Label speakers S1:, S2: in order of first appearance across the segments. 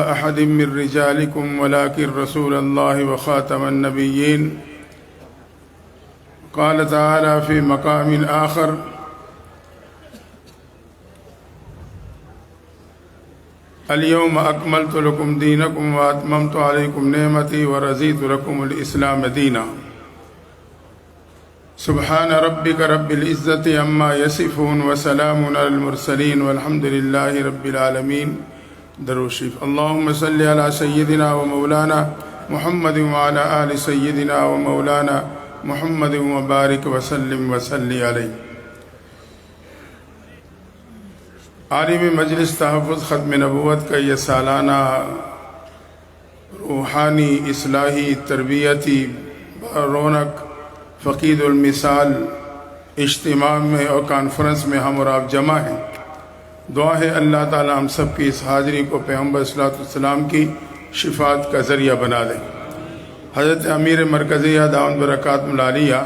S1: أحد من رجالكم ولكن رسول الله وخاتم النبيين. قال تعالى في مقام آخر: اليوم أكملت لكم دينكم وأتممت عليكم نعمتي ورضيت لكم الإسلام دينا. سبحان ربك رب العزة عما يصفون وسلام على المرسلين والحمد لله رب العالمين. درود شریف. اللهم صل على سيدنا ومولانا محمد وعلى آل سيدنا ومولانا محمد وبارك وسلم وصلی علیہ. عالمی مجلس تحفظ ختم نبوت کا یہ سالانہ روحانی اصلاحی تربیتی رونق فقید المثال اجتماع میں اور کانفرنس میں ہم اور آپ جمع ہیں. دعا ہے اللہ تعالی ہم سب کی اس حاضری کو پیغمبر صلی اللہ علیہ وسلم کی شفاعت کا ذریعہ بنا دے. حضرت امیر مرکزیہ دامت برکاتہ العالیہ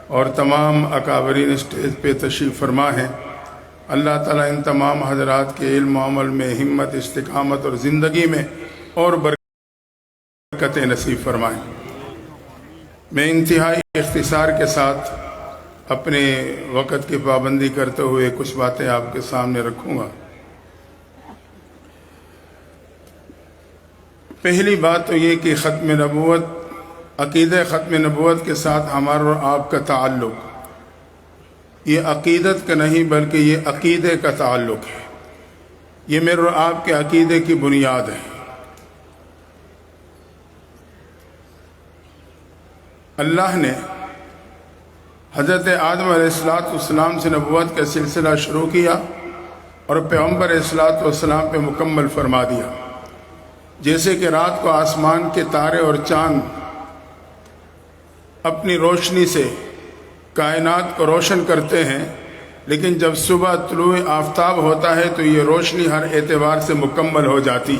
S1: اور تمام اکابرین اسٹیج پہ تشریف فرما ہیں. اللہ تعالی ان تمام حضرات کے علم و عمل میں ہمت، استقامت اور زندگی میں اور برکت نصیب فرمائیں. میں انتہائی اختصار کے ساتھ اپنے وقت کی پابندی کرتے ہوئے کچھ باتیں آپ کے سامنے رکھوں گا. پہلی بات تو یہ کہ ختم نبوت، عقیدہ ختم نبوت کے ساتھ ہمارا اور آپ کا تعلق یہ عقیدت کا نہیں بلکہ یہ عقیدے کا تعلق ہے. یہ میرے اور آپ کے عقیدے کی بنیاد ہے. اللہ نے حضرت آدم علیہ السلام سے نبوت کا سلسلہ شروع کیا اور پیغمبر علیہ السلام پہ مکمل فرما دیا. جیسے کہ رات کو آسمان کے تارے اور چاند اپنی روشنی سے کائنات کو روشن کرتے ہیں، لیکن جب صبح طلوع آفتاب ہوتا ہے تو یہ روشنی ہر اعتبار سے مکمل ہو جاتی.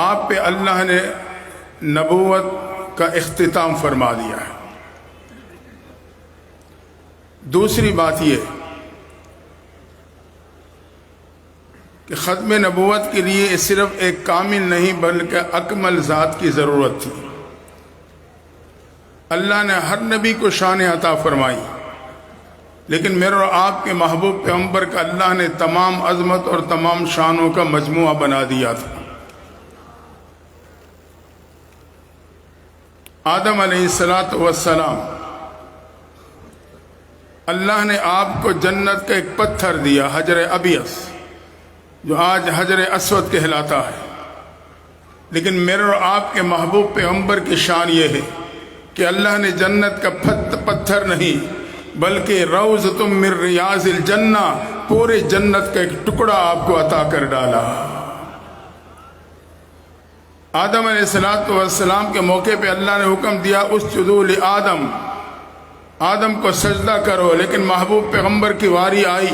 S1: آپ پہ اللہ نے نبوت کا اختتام فرما دیا ہے. دوسری بات یہ کہ ختم نبوت کے لیے صرف ایک کامل نہیں بلکہ اکمل ذات کی ضرورت تھی. اللہ نے ہر نبی کو شان عطا فرمائی، لیکن میرے اور آپ کے محبوب پیغمبر کا اللہ نے تمام عظمت اور تمام شانوں کا مجموعہ بنا دیا تھا. آدم علیہ السلام اللہ نے آپ کو جنت کا ایک پتھر دیا، حجر ابیض، جو آج حجر اسود کہلاتا ہے. لیکن میرے اور آپ کے محبوب پیغمبر کی شان یہ ہے کہ اللہ نے جنت کا پتھر نہیں بلکہ روضۃ من ریاض الجنہ، پورے جنت کا ایک ٹکڑا آپ کو عطا کر ڈالا. آدم علیہ السلام کے موقع پہ اللہ نے حکم دیا اسجدوا لآدم، آدم کو سجدہ کرو. لیکن محبوب پیغمبر کی واری آئی،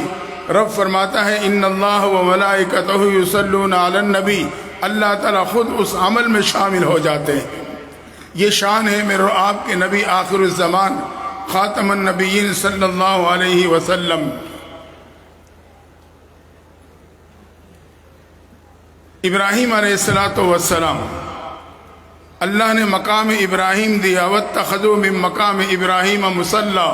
S1: رب فرماتا ہے ان اللہ و ملائکتہ یصلون علی النبی، اللہ تعالیٰ خود اس عمل میں شامل ہو جاتے ہیں. یہ شان ہے میرے آپ کے نبی آخر الزمان خاتم النبیین صلی اللہ علیہ وسلم. ابراہیم علیہ السلام اللہ نے مقام ابراہیم دیا، واتخذوا من مقام ابراہیم مصلی.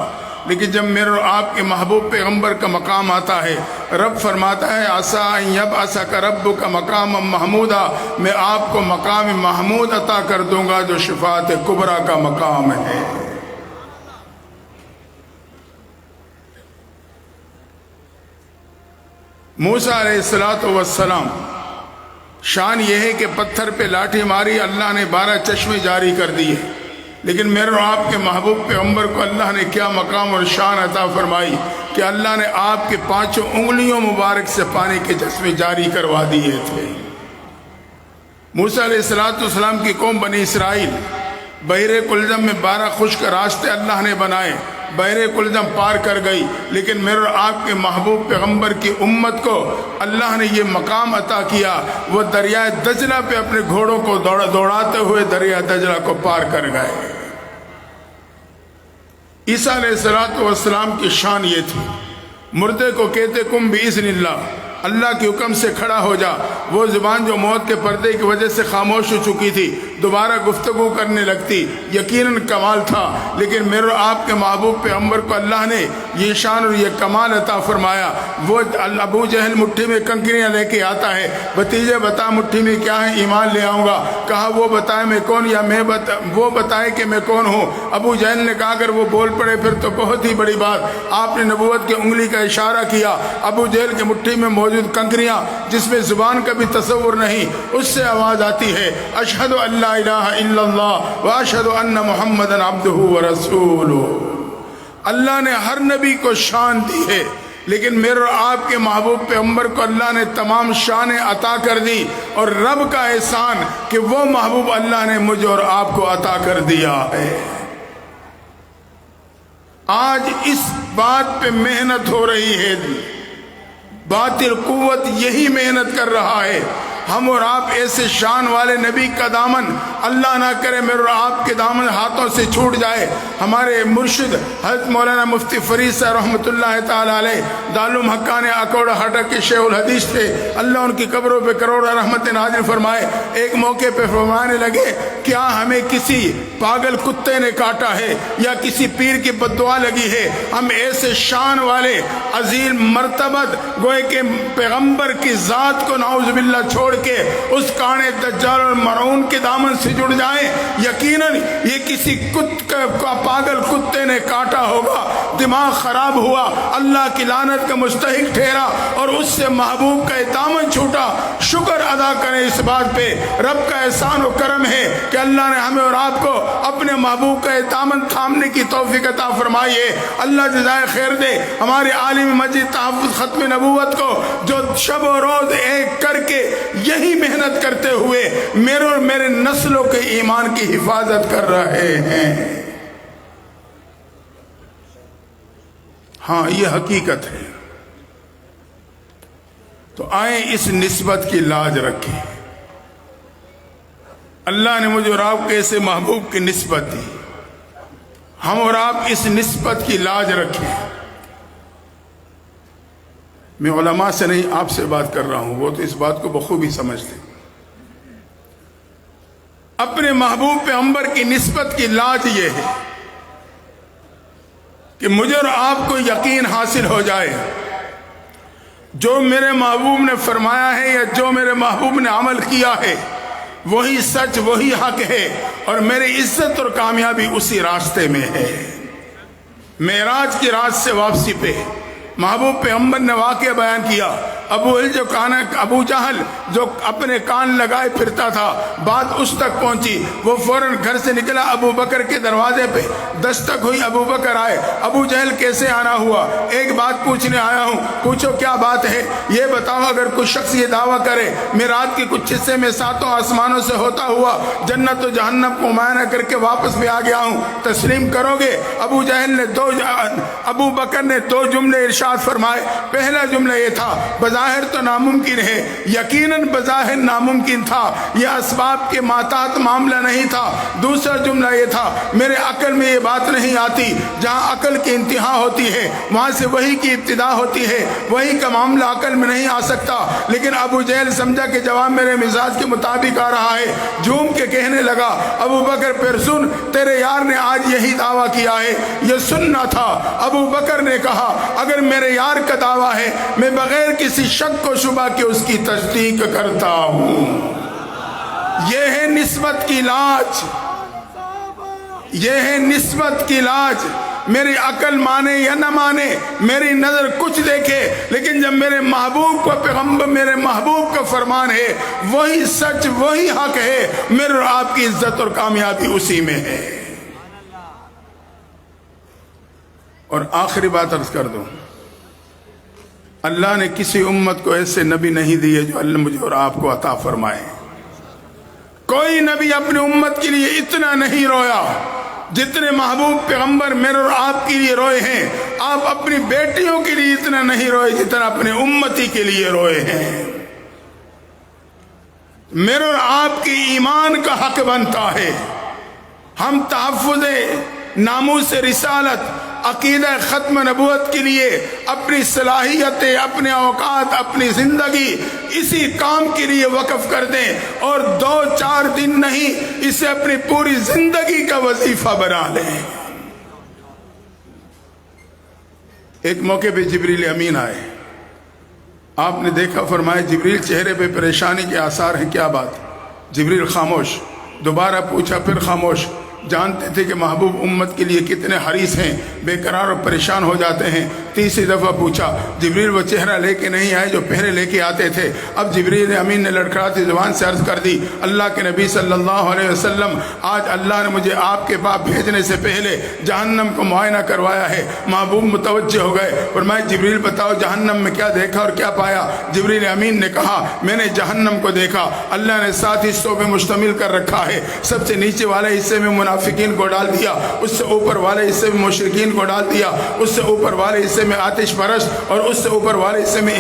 S1: لیکن جب میرے اور آپ کے محبوب پیغمبر کا مقام آتا ہے، رب فرماتا ہے عسیٰ ان یبعثک ربک مقاما محمودا، میں آپ کو مقام محمود عطا کر دوں گا جو شفاعت کبریٰ کا مقام ہے. موسیٰ علیہ السلام شان یہ ہے کہ پتھر پہ لاٹھی ماری، اللہ نے 12 چشمے جاری کر دیے. لیکن میرے اور آپ کے محبوب پیغمبر کو اللہ نے کیا مقام اور شان عطا فرمائی کہ اللہ نے آپ کے 5 انگلیوں مبارک سے پانی کے چشمے جاری کروا دیے تھے. موسیٰ علیہ السلام کی قوم بنی اسرائیل بحر کلزم میں 12 خشک راستے اللہ نے بنائے، بحر کلزم پار کر گئی. لیکن میرے اور آپ کے محبوب پیغمبر کی امت کو اللہ نے یہ مقام عطا کیا، وہ دریائے دجلہ پہ اپنے گھوڑوں کو دوڑاتے ہوئے دریائے دجلہ کو پار کر گئے. عیسیٰ علیہ السلام کی شان یہ تھی मुर्दे को कहते कुम बिइज़्निल्लाह, अल्लाह के हुक्म से खड़ा हो जा। वो ज़ुबान जो मौत के पर्दे की वजह से खामोश हो चुकी थी दोबारा गुफ्तगू करने लगती। यकीनन कमाल था, लेकिन मेरे और आपके महबूब पैगम्बर को अल्लाह ने ये शान और ये कमाल अता फरमाया। वो अबू जहल मुट्ठी में कंकरियाँ लेके आता है, भतीजे बता मुट्ठी में क्या है, ईमान ले आऊँगा। कहा वो बताए मैं कौन, या वो बताए कि मैं कौन हूँ। अबू जहल ने कहा अगर वो बोल पड़े फिर तो बहुत ही बड़ी बात। आपने नबूवत की उंगली का इशारा किया। अबू जहल की मुट्ठी में मौजूद कंकरियां जिसमें जुबान का भी तसव्वुर नहीं, उससे आवाज आती है अशहदु अल्ला इलाहा इल्लल्लाह व अशहदु अन्ना मुहम्मदन अब्दुहु व रसूलुहु। अल्लाह ने हर नबी को शान दी है, लेकिन मेरे और आपके महबूब पैगम्बर को अल्लाह ने तमाम शानें अता कर दी। और रब का एहसान कि वो महबूब अल्लाह ने मुझे और आपको अता कर दिया है। आज इस बात पे मेहनत हो रही है, बातिल कुव्वत यही मेहनत कर रहा है। हम और आप ऐसे शान वाले नबी का दामन, अल्लाह ना करे मेरे और आपके दामन हाथों से छूट जाए। हमारे मुर्शिद हज़रत मौलाना मुफ्ती फरीद साहब रहमतुल्लाह ताला अलैह दारुल हक्कानी अकोड़ा हटक के शेखुल हदीस थे, अल्लाह उनकी कब्रों पे करोड़ रहमत नाज़िल फरमाए। एक मौके पे फरमाने लगे क्या हमें किसी पागल कुत्ते ने काटा है या किसी पीर की बद्दुआ लगी है? हम ऐसे शान वाले अजीम मर्तबत गोए के पैगम्बर की ज़ात को नाउज़ुबिल्लाह छोड़ के उस काने दज्जाल और मरऊन के दामन से जुड़ जाए। यकीनन ये किसी पागल कुत्ते ने काटा होगा, दिमाग खराब हुआ, अल्लाह की लानत का मुस्तहिक ठहरा और उससे महबूब का दामन छूटा। शुक्र अदा करें इस बात पे, रब का एहसान और करम है कि अल्लाह ने हमें और आपको अपने महबूब का दामन थामने की तौफीक अता फरमाई है। अल्लाह जज़ाए खैर दे हमारे आलिम मजीद तहफ़्फ़ुज़ खत्म नबूवत को, जो शब और रोज़ एक करके यही मेहनत करते हुए मेरे और मेरे नस्लों के ईमान की हिफाजत कर रहे हैं। हाँ, ये हकीकत है। तो आए इस निस्बत की लाज रखें। अल्लाह ने मुझे और आपको ऐसे महबूब की निस्बत दी, हम और आप इस निस्बत की लाज रखें। मैं उलमा से नहीं आपसे बात कर रहा हूं, वो तो इस बात को बखूबी समझते। अपने महबूब पैगम्बर की निस्बत की लाज ये है कि मुझे और आपको यकीन हासिल हो जाए जो मेरे महबूब ने फरमाया है या जो मेरे महबूब ने अमल किया है वही सच, वही हक है और मेरी इज्जत और कामयाबी उसी रास्ते में है। मेराज की रात से वापसी पे महबूब पैगम्बर ने वाक़या बयान किया। अबू जहल जो अपने कान लगाए फिरता था, बात उस तक पहुंची, वो फौरन घर से निकला, अबू बकर के दरवाजे पे दस्तक हुई, अबू बकर आए। अबू जहल कैसे आना हुआ? एक बात पूछने आया हूँ। पूछो क्या बात है? ये बताओ, अगर कोई शख्स ये दावा करे मैं रात के कुछ हिस्से में सातों आसमानों से होता हुआ जन्नत और जहन्नम को मुआयना करके वापस भी आ गया हूँ, तस्लीम करोगे? अबू बकर ने दो जुमले इरशाद फरमाए। पहला जुमला ये था, बज़ाहिर तो नामुमकिन है, यकीनन बज़ाहिर नामुमकिन था, यह असबाब के मातात मामला नहीं था। दूसरा जुमला ये था, मेरे अकल में ये बात नहीं आती, जहाँ अकल की इंतहा होती है वहाँ से वही की इब्तिदा होती है, वही का मामला अकल में नहीं आ सकता। लेकिन अबू जहल समझा कि जवाब मेरे मिजाज के मुताबिक आ रहा है, झूम के कहने लगा, अबू बकर फिर सुन, तेरे यार ने आज यही दावा किया है, यह सुनना था। अबू बकर ने कहा, अगर मेरे यार का दावा है मैं बगैर किसी शक को शुबा के उसकी तस्दीक करता हूं। यह है निस्बत की लाज, यह है निस्बत की लाज। मेरी अकल माने या न माने, मेरी नजर कुछ देखे, लेकिन जब मेरे महबूब को पैगम्बर, मेरे महबूब का फरमान है, वही सच, वही हक है, मेरे और आपकी इज्जत और कामयाबी उसी में है। और आखिरी बात अर्ज कर दूं, अल्लाह ने किसी उम्मत को ऐसे नबी नहीं दिए जो अल्लाह मुझे और आपको अता फरमाए। कोई नबी अपनी उम्मत के लिए इतना नहीं रोया जितने महबूब पैगम्बर मेरे और आपके लिए रोए हैं। आप अपनी बेटियों के लिए इतना नहीं रोए जितना अपने उम्मती के लिए रोए हैं। मेरे और आपके ईमान का हक बनता है हम तहफ़्फ़ुज़े नामूस रिसालत عقیدہ ختم نبوت کے لیے اپنی صلاحیتیں، اپنے اوقات، اپنی زندگی اسی کام کے لیے وقف کر دیں، اور 2-4 دن نہیں، اسے اپنی پوری زندگی کا وظیفہ بنا لیں۔ ایک موقع پہ جبریل امین آئے، آپ نے دیکھا، فرمایا جبریل چہرے پہ پریشانی کے آثار ہیں، کیا بات؟ جبریل خاموش، دوبارہ پوچھا، پھر خاموش۔ جانتے تھے کہ محبوب امت کے لیے کتنے حریص ہیں، بے قرار اور پریشان ہو جاتے ہیں۔ تیسری دفعہ پوچھا، جبریل وہ چہرہ لے کے نہیں آئے جو پہلے لے کے آتے تھے۔ اب جبریل امین نے لڑکھڑاتی زبان سے عرض کر دی، اللہ کے نبی صلی اللہ علیہ وسلم، آج اللہ نے مجھے آپ کے پاس بھیجنے سے پہلے جہنم کو معائنہ کروایا ہے۔ محبوب متوجہ ہو گئے، فرمایا جبریل بتاؤ جہنم میں کیا دیکھا اور کیا پایا؟ جبریل امین نے کہا، میں نے جہنم کو دیکھا، اللہ نے 7 حصوں پہ مشتمل کر رکھا ہے۔ سب سے نیچے والے حصے میں منافقین کو ڈال دیا، اس سے اوپر والے حصے میں مشرکین کو ڈال دیا، اس سے اوپر والے حصے میں آتش پرست اور اس سے اوپر والے حصے میں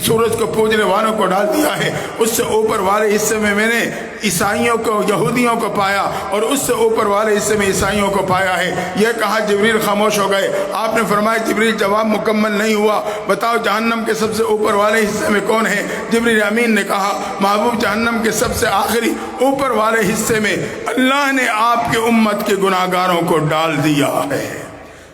S1: سورج کو پوجنے والوں کو ڈال دیا ہے۔ اس سے اوپر والے حصے میں نے عیسائیوں کو، یہودیوں کو پایا، اور اس سے اوپر والے حصے میں عیسائیوں کو پایا ہے۔ یہ کہا، جبریل خاموش ہو گئے۔ آپ نے فرمایا جبریل جواب مکمل نہیں ہوا، بتاؤ جہنم کے سب سے اوپر والے حصے میں کون ہے؟ جبریل امین نے کہا، محبوب جہنم کے سب سے آخری اوپر والے حصے میں اللہ نے آپ کے امت کے گناہگاروں کو ڈال دیا ہے۔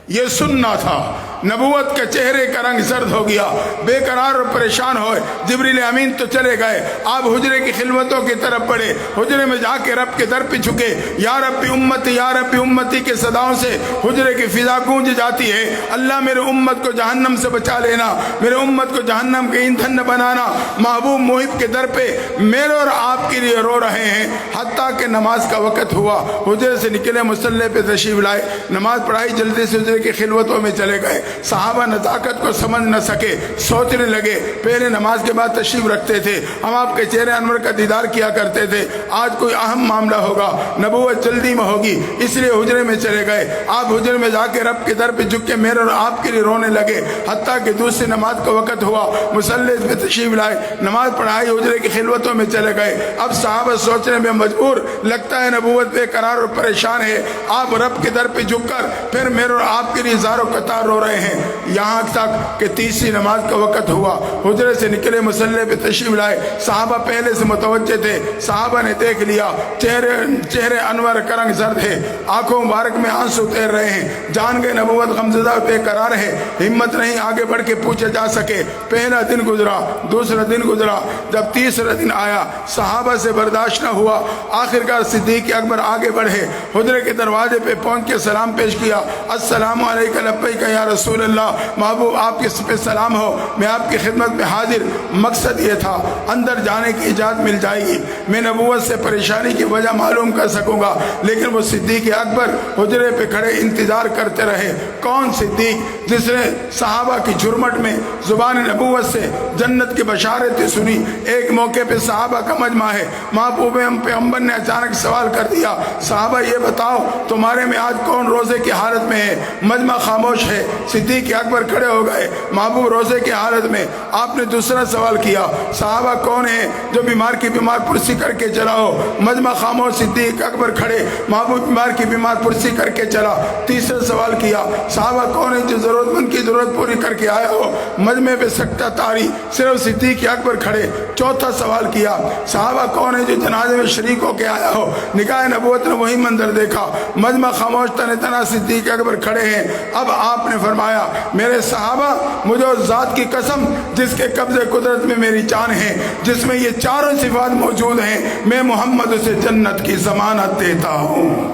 S1: یہ سننا تھا۔ نبوت کے چہرے کا رنگ زرد ہو گیا، بے قرار اور پریشان ہوئے۔ جبریل امین تو چلے گئے، آپ حجرے کی خلوتوں کی طرف بڑھے، حجرے میں جا کے رب کے در پہ جھکے۔ یا رب امتی، یا رب امتی کے صداؤں سے حجرے کی فضا گونج جاتی ہے۔ اللہ میرے امت کو جہنم سے بچا لینا، میرے امت کو جہنم کے ایندھن نہ بنانا۔ محبوب محب کے در پہ میرے اور آپ کے لیے رو رہے ہیں۔ حتیٰ کہ نماز کا وقت ہوا، حجرے سے نکلے، مصلی پہ تشریف لائے، نماز پڑھائی، جلدی سے حجرے کی خلوتوں میں چلے گئے۔ صحابہ نزاکت کو سمجھ نہ سکے، سوچنے لگے، پہلے نماز کے بعد تشریف رکھتے تھے، ہم آپ کے چہرے انور کا دیدار کیا کرتے تھے، آج کوئی اہم معاملہ ہوگا، نبوت جلدی میں ہوگی، اس لیے حجرے میں چلے گئے۔ آپ حجرے میں جا کے رب کے در پہ جھک کے میرے اور آپ کے لیے رونے لگے۔ حتیٰ کہ دوسری نماز کا وقت ہوا، مصلی پہ تشریف لائے، نماز پڑھائی، حجرے کی خلوتوں میں چلے گئے۔ اب صحابہ سوچنے میں مجبور، لگتا ہے نبوت بے قرار اور پریشان ہے۔ آپ رب کے در پہ جھک کر پھر میرے اور آپ کے لیے زاروں قطار رو رہے ہیں، یہاں تک کہ تیسری نماز کا وقت ہوا، حجرے سے نکلے، مصلی پہ تشریف لائے۔ صحابہ پہلے سے متوجہ تھے، صحابہ نے دیکھ لیا چہرے انور کا رنگ زرد ہے، آنکھوں مبارک میں آنسو تیر رہے ہیں، جان گئے نبوت غمزدہ بے قرار ہے۔ ہمت نہیں آگے بڑھ کے پوچھا جا سکے۔ پہلا دن گزرا، دوسرا دن گزرا، جب تیسرا دن آیا صحابہ سے برداشت نہ ہوا، آخرکار صدیق اکبر آگے بڑھے، حجرے کے دروازے پہ پہنچ کے سلام پیش کیا، السلام علیکم لبیک یا رسول اللہ، محبوب آپ کے پہ سلام ہو، میں آپ کی خدمت میں حاضر۔ مقصد یہ تھا اندر جانے کی اجازت مل جائے گی، میں نبوت سے پریشانی کی وجہ معلوم کر سکوں گا، لیکن وہ صدیق اکبر حجرے پہ کھڑے انتظار کرتے رہے۔ کون صدیق؟ جس نے صحابہ کی جھرمٹ میں زبان نبوت سے جنت کی بشارتیں سنی۔ ایک موقع پہ صحابہ کا مجمع ہے، محبوب پیغمبر نے اچانک سوال کر دیا، صحابہ یہ بتاؤ تمہارے میں آج کون روزے کی حالت میں ہے؟ مجمع خاموش ہے۔ صدیق اکبر کھڑے ہو گئے، محبوب روزے کی حالت میں۔ آپ نے دوسرا سوال کیا، صحابہ کون ہے جو بیمار کی بیمار پرسی کر کے چلا ہو؟ مجمع خاموش، صدیق اکبر کھڑے، محبوب بیمار کی بیمار پرسی کر کے چلا۔ تیسرا سوال کیا، صحابہ کون ہے جو ضرورت مند کی ضرورت پوری کر کے آیا ہو؟ مجمع پہ سکتہ تاری، صرف صدیق اکبر کھڑے۔ چوتھا سوال کیا، صحابہ کون ہے جو جنازے میں شریک ہو کے آیا ہو؟ نکاح نبوت نے وہی منظر دیکھا، مجمع خاموش، تن تنہا صدیق اکبر کھڑے ہیں۔ اب آپ نے فرمایا، میرے صحابہ، مجھے اس ذات کی قسم جس کے قبضے قدرت میں میری جان ہے، جس میں یہ چاروں صفات موجود ہیں، میں محمد اسے جنت کی ضمانت دیتا ہوں۔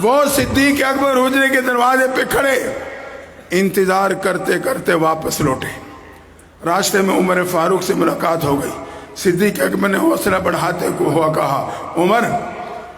S1: وہ صدیق اکبر حجرے کے دروازے پہ کھڑے انتظار کرتے کرتے واپس لوٹے۔ راستے میں عمر فاروق سے ملاقات ہو گئی۔ صدیق اکبر نے حوصلہ بڑھاتے ہوا کہا، عمر،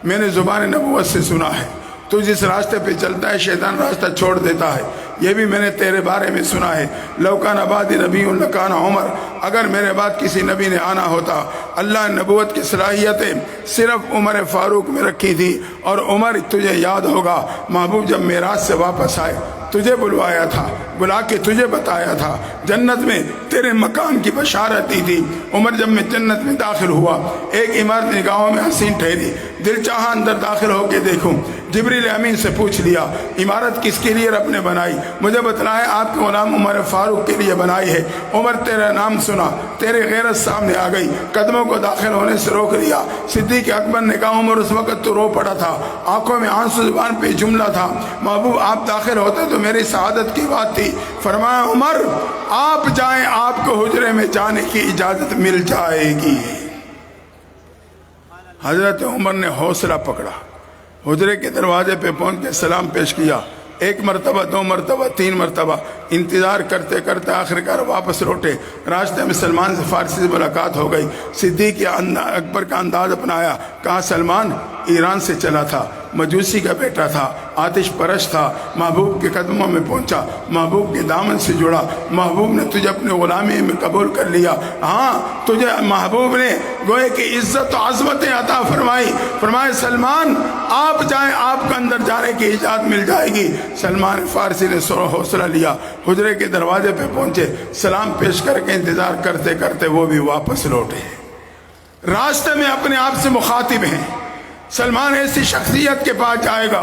S1: میں نے زبان نبوت سے سنا ہے تو جس راستے پہ چلتا ہے شیطان راستہ چھوڑ دیتا ہے، یہ بھی میں نے تیرے بارے میں سنا ہے۔ لو کان بعدی نبی لکان عمر، اگر میرے بعد کسی نبی نے آنا ہوتا، اللہ نے نبوت کی صلاحیتیں صرف عمر فاروق میں رکھی تھی۔ اور عمر، تجھے یاد ہوگا محبوب جب معراج سے واپس آئے تجھے بلوایا تھا، بلا کے تجھے بتایا تھا، جنت میں تیرے مکان کی بشارت دی تھی۔ عمر، جب میں جنت میں داخل ہوا، ایک عمارت نگاہوں میں حسین ٹھہری، دل چاہا اندر داخل ہو کے دیکھوں۔ जिब्रील अमीन से पूछ लिया इमारत किसके लिए रब ने बनाई? मुझे बतलाया आपके गुलाम उमर फारूक के लिए बनाई है। उमर तेरा नाम सुना, तेरे गैरत सामने आ गई, कदमों को दाखिल होने से रोक लिया। सिद्दीक अकबर ने कहा उमर उस वक्त तो रो पड़ा था, आंखों में आंसू, जुबान पे जुमला था, महबूब आप दाखिल होते तो मेरी शहादत की बात थी। फरमाया उमर आप जाएं, आपको हुजरे में जाने की इजाजत मिल जाएगी। हजरत उमर ने हौसला पकड़ा, हुजरे के दरवाजे पे पहुंच के सलाम पेश किया। एक मरतबा, दो मरतबा, तीन मरतबा इंतज़ार करते करते आखिरकार वापस लौटे। रास्ते में सलमान से फारसी से मुलाकात हो गई। सिद्दीक अकबर का अंदाज अपनाया, कहा सलमान ईरान से चला था, मजूसी का बेटा था, आतिश परश था, महबूब के कदमों में पहुंचा, महबूब के दामन से जुड़ा, महबूब ने तुझे अपने गुलामी में कबूल कर लिया। हाँ, तुझे महबूब ने गोए की इज्जत और अजमतें अता फरमाई। फरमाए सलमान आप जाएं, आपको अंदर जाने की इजाज़त मिल जाएगी। सलमान फारसी ने हौसला लिया, हुजरे के दरवाजे पे पहुंचे, सलाम पेश करके इंतजार करते करते वो भी वापस लौटे। रास्ते में अपने आप से मुखातिब हैं, सलमान ऐसी शख्सियत के पास जाएगा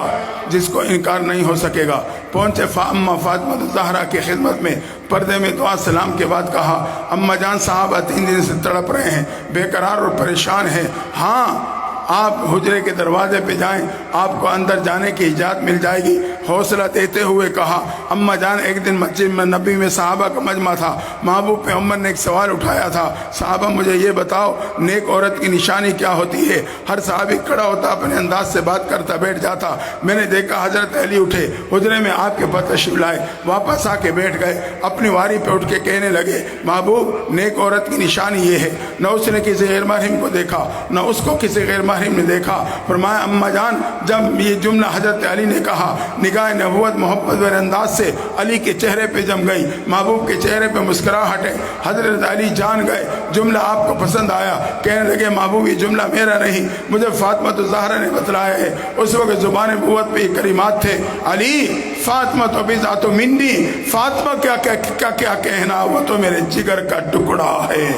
S1: जिसको इनकार नहीं हो सकेगा। पहुंचे अम्मा फातिमा ज़हरा की खिदमत में, पर्दे में दुआ सलाम के बाद कहा अम्मा जान साहबा 3 दिन से तड़प रहे हैं, बेकरार और परेशान हैं। हाँ आप हुजरे के दरवाजे पे जाएं, आपको अंदर जाने की इजाज़त मिल जाएगी। हौसला देते हुए कहा अम्मा जान एक दिन मस्जिद में नबी में सहाबा का मजमा था, महबूब पैगम्बर ने एक सवाल उठाया था, साहबा मुझे ये बताओ नेक औरत की निशानी क्या होती है? हर सहाबी खड़ा होता, अपने अंदाज से बात करता बैठ जाता। मैंने देखा हजरत अली उठे, हुजरे में आपके पर तशरीफ लाए, वापस आके बैठ गए, अपनी वारी पे उठ के कहने लगे महबूब नेक औरत की निशानी ये है। न उसने किसी गैर महरम को देखा, न उसको किसी गैर महरम ने देखा। फरमाया अम्मा जान जब ये जुमला हजरत अली ने कहा, निगाह नबूवत मोहब्बत वाले अंदाज से अली के चेहरे पे जम गई, महबूब के चेहरे पे मुस्कुराहट है। हजरत अली जान गए जुमला आपको पसंद आया, कहने लगे महबूब ये जुमला मेरा नहीं, मुझे फातिमा तो ज़हरा ने बतलाया है। उस वक्त ज़ुबान नबूवत पे ये कलिमात थे, अली फातिमा तो बिज़ातो मिन्नी, फातिमा क्या क्या क्या क्या कहना, वो तो मेरे जिगर का टुकड़ा है।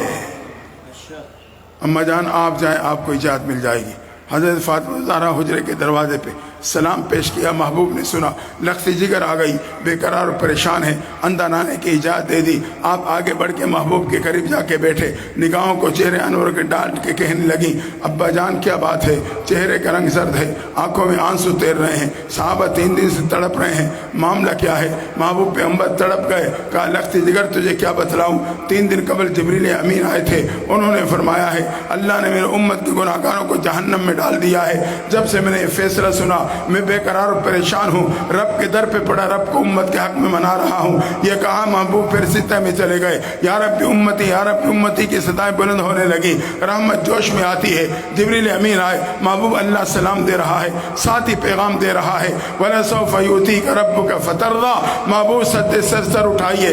S1: अम्मा जान आप जाएं, आपको इजाज़त मिल जाएगी। हज़रत फातिमा ज़हरा हुजरे के दरवाजे पे सलाम पेश किया, महबूब ने सुना, लख्त जिगर आ गई, बेकरार और परेशान है, अंदर आने की इजाज़त दे दी। आप आगे बढ़ के महबूब के करीब जाके बैठे, निगाहों को चेहरे अनवर के डाल के कहने लगी अब्बा जान क्या बात है? चेहरे का रंग जर्द है, आंखों में आंसू तैर रहे हैं, साहबा 3 दिन से तड़प रहे हैं, मामला क्या है? महबूब पैगम्बर तड़प गए, कहा लख्त जिगर तुझे क्या बतलाऊँ? 3 दिन कबल जिब्रील अमीन आए थे, उन्होंने फरमाया है अल्लाह ने मेरे उम्मत के गुनाहगारों को जहन्नम में डाल दिया है। जब से मैंने ये फैसला सुना मैं बेकरार और परेशान हूँ, रब के दर पे पड़ा, रब को उम्मत के हक में मना रहा हूँ। ये कहा महबूब फिर सित्ता में चले गए, या रब की उम्मती, या रब की उम्मती की सदाएं बुलंद होने लगी, रहमत जोश में आती है। जिब्रील अमीन आए, महबूब अल्लाह सलाम दे रहा है, साथ ही पैगाम दे रहा है, वला सौफ युतीका रब्बुका फतरदा, महबूब सद्दे सर उठाइए,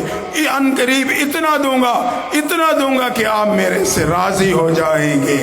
S1: अन करीब इतना दूंगा कि आप मेरे से राजी हो जाएंगे।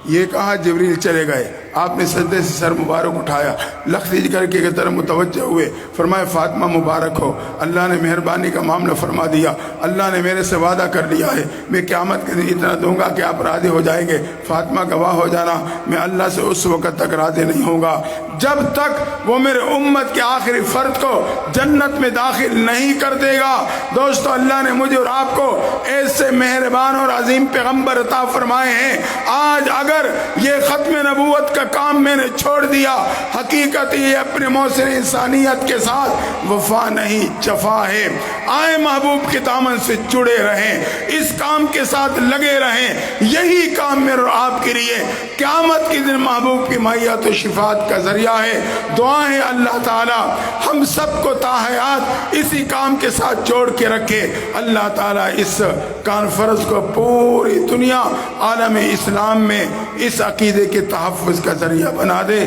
S1: ये कहा जिब्रील चले गए, आपने सजदे से सर मुबारक उठाया, लख्त जिगर की तरफ मुतवज्जह हुए, फरमाए फातिमा मुबारक हो, अल्लाह ने मेहरबानी का मामला फरमा दिया, अल्लाह ने मेरे से वादा कर लिया है मैं क़यामत के दिन इतना दूंगा कि आप राज़ी हो जाएंगे। फातिमा गवाह हो जाना, मैं अल्लाह से उस वक़्त तक राज़ी नहीं होगा जब तक वो मेरे उम्मत के आखिरी फ़र्द को जन्नत में दाखिल नहीं कर देगा। दोस्तों अल्लाह ने मुझे और आपको ऐसे मेहरबान और अजीम पैगम्बर अता फरमाए हैं। आज अगर ये ख़त्म नबूवत का काम मैंने छोड़ दिया, हकीकत ये अपने मौसर इंसानियत के साथ वफा नहीं जफा है। आए महबूब के दामन से जुड़े रहें, इस काम के साथ लगे रहें, यही काम मेरे और आपके लिए क़यामत के दिन महबूब की मैयत और शिफात का जरिया है। दुआ है अल्लाह ताला हम सबको ताहयात इसी काम के साथ जोड़ के रखे। अल्लाह ताला इस कॉन्फ्रेंस को पूरी दुनिया आलम इस्लाम में इस अकीदे के तहफ़्फ़ुज़ का जरिया बना दे।